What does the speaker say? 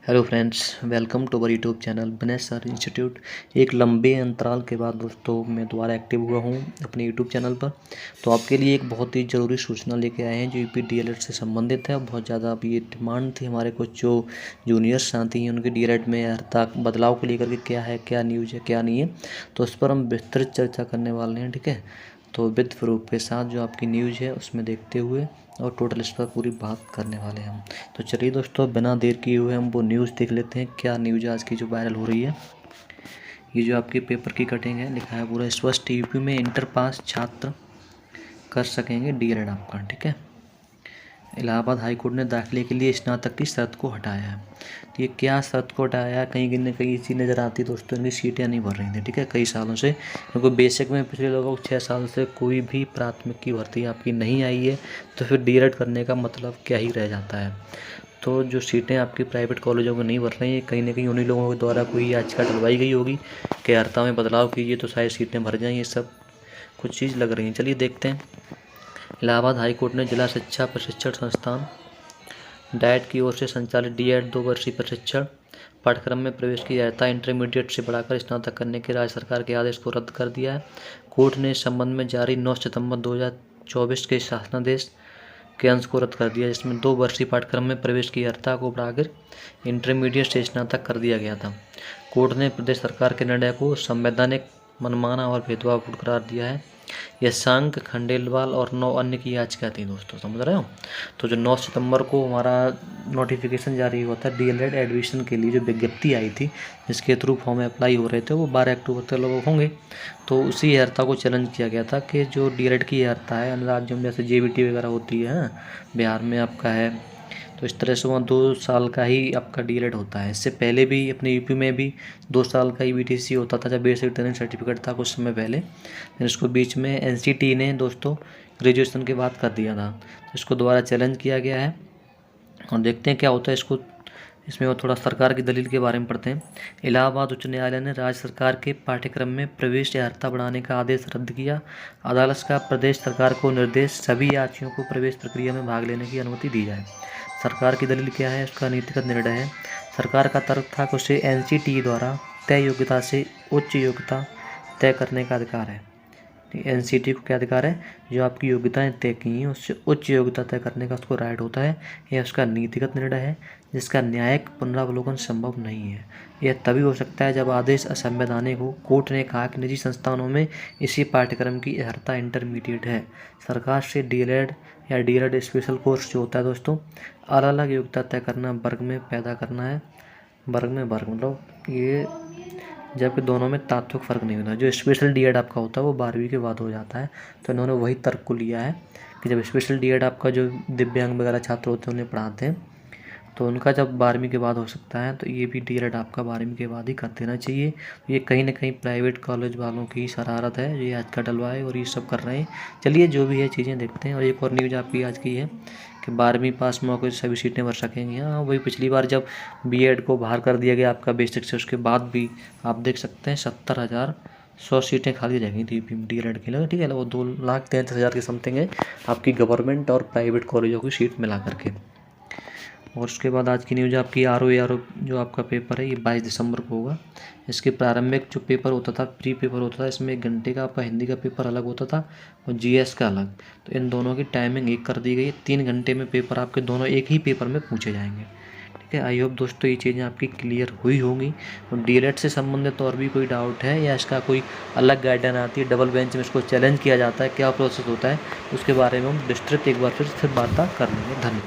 Hello friends, welcome to our YouTube channel Vinay sir institute. एक लंबे अंतराल के बाद दोस्तों मैं दोबारा एक्टिव हुआ हूँ अपने यूट्यूब चैनल पर। तो आपके लिए एक बहुत ही ज़रूरी सूचना लेके आए हैं जो यूपी डीएलएड से संबंधित है। बहुत ज़्यादा अब ये डिमांड थी हमारे कुछ जो जूनियर्स साथी हैं उनके डीएलएड में अर्था बदलाव को लेकर के क्या है, क्या न्यूज़ है, क्या नहीं है। तो उस पर हम विस्तृत चर्चा करने वाले हैं, ठीक है। तो विद प्रूफ के साथ जो आपकी न्यूज़ है उसमें देखते हुए और टोटल इस पर पूरी बात करने वाले हैं हम। तो चलिए दोस्तों, बिना देर किए हुए हम वो न्यूज़ देख लेते हैं। क्या न्यूज़ आज की जो वायरल हो रही है। ये जो आपके पेपर की कटिंग है, लिखा है पूरा स्पष्ट, यूपी में इंटर पास छात्र कर सकेंगे डीएलएड आपका, ठीक है। इलाहाबाद हाईकोर्ट ने दाखिले के लिए स्नातक की शर्त को हटाया है। तो ये क्या शर्त को हटाया है, कहीं न कहीं इसी नज़र आती दोस्तों, इनकी सीटें नहीं भर रही थी, ठीक है, कई सालों से। क्योंकि बेसिक में पिछले लगभग 6 साल से कोई भी प्राथमिक की भर्ती आपकी नहीं आई है, तो फिर डीएलएड करने का मतलब क्या ही रह जाता है। तो जो सीटें आपकी प्राइवेट कॉलेजों में नहीं भर रही हैं, कहीं न कहीं उन्हीं लोगों के द्वारा कोई याचिका डलवाई गई होगी कि अर्हता में बदलाव कीजिए तो शायद सीटें भर जाएँ। ये सब कुछ चीज़ लग रही हैं। चलिए देखते हैं। इलाहाबाद हाईकोर्ट ने जिला शिक्षा प्रशिक्षण संस्थान डाइट की ओर से संचालित डीएड 2 वर्षीय प्रशिक्षण पाठ्यक्रम में प्रवेश की अर्हता इंटरमीडिएट से बढ़ाकर स्नातक करने के राज्य सरकार के आदेश को रद्द कर दिया है। कोर्ट ने इस संबंध में जारी 9 सितंबर 2024 के शासनादेश के अंश को रद्द कर दिया, जिसमें 2 वर्षीय पाठ्यक्रम में प्रवेश की अर्हता को बढ़ाकर इंटरमीडिएट से स्नातक कर दिया गया था। कोर्ट ने प्रदेश सरकार के निर्णय को संवैधानिक, मनमाना और भेदभावपूर्ण करार दिया है। यशंक, खंडेलवाल और 9 अन्य की याचिका थी दोस्तों, समझ रहे हो। तो जो 9 सितंबर को हमारा नोटिफिकेशन जारी हुआ था डीएलएड एडमिशन के लिए, जो विज्ञप्ति आई थी जिसके थ्रू फॉर्म अप्लाई हो रहे थे, वो 12 अक्टूबर तक लोग होंगे। तो उसी अर्हता को चैलेंज किया गया था कि जो डीएलएड की अर्हता है अन्य राज्यों में जैसे जेबीटी वगैरह होती है, बिहार में आपका है, तो इस तरह से वहाँ 2 साल का ही आपका डीएलएड होता है। इससे पहले भी अपने यूपी में भी 2 साल का ही बीटीसी होता था, जब बेसिक ट्रेनिंग सर्टिफिकेट था कुछ समय पहले। फिर इसको बीच में एनसीटी ने दोस्तों ग्रेजुएशन के बाद कर दिया था। तो इसको दोबारा चैलेंज किया गया है और देखते हैं क्या होता है। इसमें वो थोड़ा सरकार की दलील के बारे में पढ़ते हैं। इलाहाबाद उच्च न्यायालय ने राज्य सरकार के पाठ्यक्रम में प्रवेश अर्हता बढ़ाने का आदेश रद्द किया। अदालत का प्रदेश सरकार को निर्देश, सभी यात्रियों को प्रवेश प्रक्रिया में भाग लेने की अनुमति दी जाए। सरकार की दलील क्या है, उसका नीतिगत निर्णय है। सरकार का तर्क था कि उसे एनसीटी द्वारा तय योग्यता से उच्च योग्यता तय करने का अधिकार है। एनसीटी को क्या अधिकार है, जो आपकी योग्यताएं तय की हैं उससे उच्च योग्यता तय करने का उसको राइट होता है। यह उसका नीतिगत निर्णय है जिसका न्यायिक पुनरावलोकन संभव नहीं है। यह तभी हो सकता है जब आदेश असंवैधानिक हो। कोर्ट ने कहा कि निजी संस्थानों में इसी पाठ्यक्रम की अर्हता इंटरमीडिएट है। सरकार से डीएलएड या डीएलएड स्पेशल कोर्स जो होता है दोस्तों, अलग अलग योग्यता तय करना, वर्ग में पैदा करना है। वर्ग में वर्ग मतलब ये, जबकि दोनों में तात्विक फ़र्क नहीं होता। जो स्पेशल डीएड आपका होता है वो 12वीं के बाद हो जाता है। तो इन्होंने वही तर्क को लिया है कि जब स्पेशल डीएड आपका जो दिव्यांग वगैरह छात्र होते हैं उन्हें पढ़ाते हैं, तो उनका जब 12वीं के बाद हो सकता है, तो ये भी डीएड आपका 12वीं के बाद ही कर देना चाहिए। ये कहीं ना कहीं प्राइवेट कॉलेज वालों की शरारत है, ये आज का डलवाए और ये सब कर रहे हैं। चलिए जो भी है चीज़ें देखते हैं। और एक और न्यूज़ आपकी आज की है कि 12वीं पास मौके से सभी सीटें भर सकेंगे। हाँ, वही पिछली बार जब बीएड को बाहर कर दिया गया आपका बेसिक से, उसके बाद भी आप देख सकते हैं 70,100 सीटें खाली रह गई थी डीएलएड के लिए, ठीक है। वो 2,33,000 के समथिंग है आपकी गवर्नमेंट और प्राइवेट कॉलेजों की सीट मिला करके। और उसके बाद आज की न्यूज़ आपकी आरओ जो आपका पेपर है ये 22 दिसंबर को होगा। इसके प्रारंभिक जो पेपर होता था, प्री पेपर होता था, इसमें 1 घंटे का आपका हिंदी का पेपर अलग होता था और जीएस का अलग। तो इन दोनों की टाइमिंग एक कर दी गई है। 3 घंटे में पेपर आपके दोनों एक ही पेपर में पूछे जाएंगे, ठीक है। आई होप दोस्तों ये चीज़ें आपकी क्लियर हुई होंगी। और डीएलएड से संबंधित तो और भी कोई डाउट है या इसका कोई अलग गाइडलाइन आती है, डबल बेंच में इसको चैलेंज किया जाता है, क्या प्रोसेस होता है, उसके बारे में हम विस्तृत एक बार फिर वार्ता कर लेंगे। धन्यवाद।